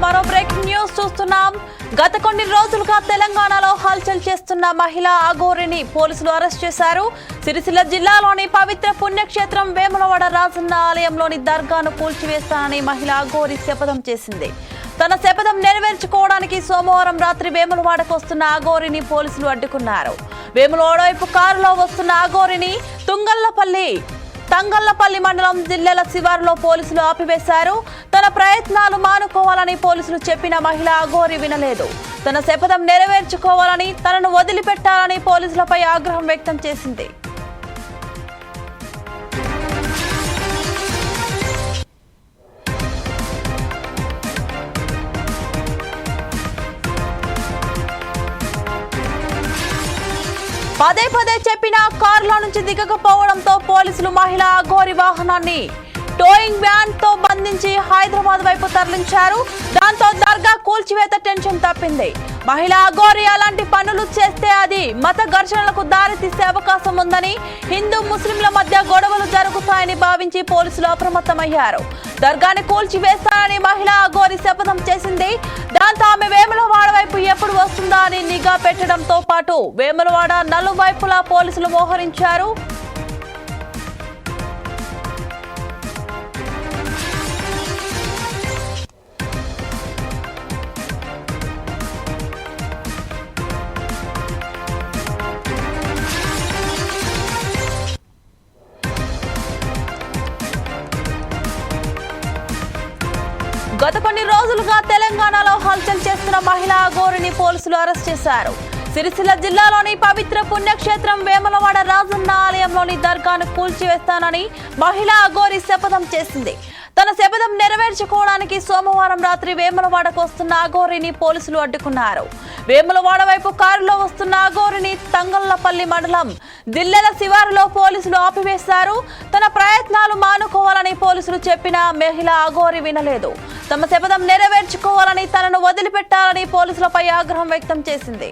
మరో breaking news చూస్తున్నాం. గత కొన్ని రోజులుగా తెలంగాణలో హల్చల్ చేస్తున్న మహిళా అఘోరిని పోలీసులు అరెస్ట్ చేశారు. సిరిసిల్ల జిల్లాలోని పవిత్ర పుణ్యక్షేత్రం వేములవాడ రాజన్న ఆలయంలోని దర్గాను కూల్చివేస్తానని మహిళా అఘోరి శపథం చేసింది. తన శపథం నెరవేర్చుకోవడానికి సోమవారం రాత్రి వేములవాడకు వస్తున్న అఘోరిని పోలీసులు అడ్డుకున్నారు. వేములవాడ వైపు కారులో వస్తున్న అఘోరిని తంగళ్లపల్లి మండలం జిల్లెల శివారులో పోలీసులు ఆపివేశారు. తన ప్రయత్నాలు మానుకోవాలని పోలీసులు చెప్పిన మహిళ అఘోరి వినలేదు. తన శపథం నెరవేర్చుకోవాలని, తనను వదిలిపెట్టాలని పోలీసులపై ఆగ్రహం వ్యక్తం చేసింది. పదే పదే చెప్పిన కారులో నుంచి దిగకపోవడంతో పోలీసులు మహిళా అఘోరి వాహనాన్ని టోయింగ్ వ్యాన్ తో బంధించి హైదరాబాద్ వైపు తరలించారు. దాంతో దర్గా కూల్చివేత టెన్షన్ తప్పింది. మహిళా అఘోరి అలాంటి పనులు చేస్తే అది మత ఘర్షణలకు దారి తీసే అవకాశం ఉందని, హిందూ ముస్లింల మధ్య గొడవలు జరుగుతాయని భావించి పోలీసులు అప్రమత్తమయ్యారు. దర్గాని కూల్చివేస్తానని మహిళా అఘోరి శపథం చేసింది. దాంతో ఆమె వేములవాడ వైపు ఎప్పుడు వస్తుందా అని నిఘా పెట్టడంతో పాటు వేములవాడ నలువైపులా పోలీసులు మోహరించారు. గత కొన్ని రోజులుగా తెలంగాణలో హల్చల్ చేస్తున్న మహిళా అఘోరిని పోలీసులు అరెస్ట్ చేశారు. సిరిసిల్ల జిల్లాలోని పవిత్ర పుణ్యక్షేత్రం వేములవాడ రాజన్న ఆలయంలోని దర్గాను కూల్చివేస్తానని మహిళా అఘోరి శపథం చేసింది. తన శపథం నెరవేర్చుకోవడానికి సోమవారం రాత్రి వేములవాడకు వస్తున్న అఘోరిని పోలీసులు అడ్డుకున్నారు. వేములవాడ వైపు కారులో వస్తున్న అఘోరిని తంగళ్లపల్లి మండలం జిల్లెల శివారులో పోలీసులు ఆపివేశారు. తన ప్రయత్నాలు మానుకోవాలని పోలీసులు చెప్పిన మహిళా అఘోరి వినలేదు. తమ శపథం నెరవేర్చుకోవాలని, తనను వదిలిపెట్టాలని పోలీసులపై ఆగ్రహం వ్యక్తం చేసింది.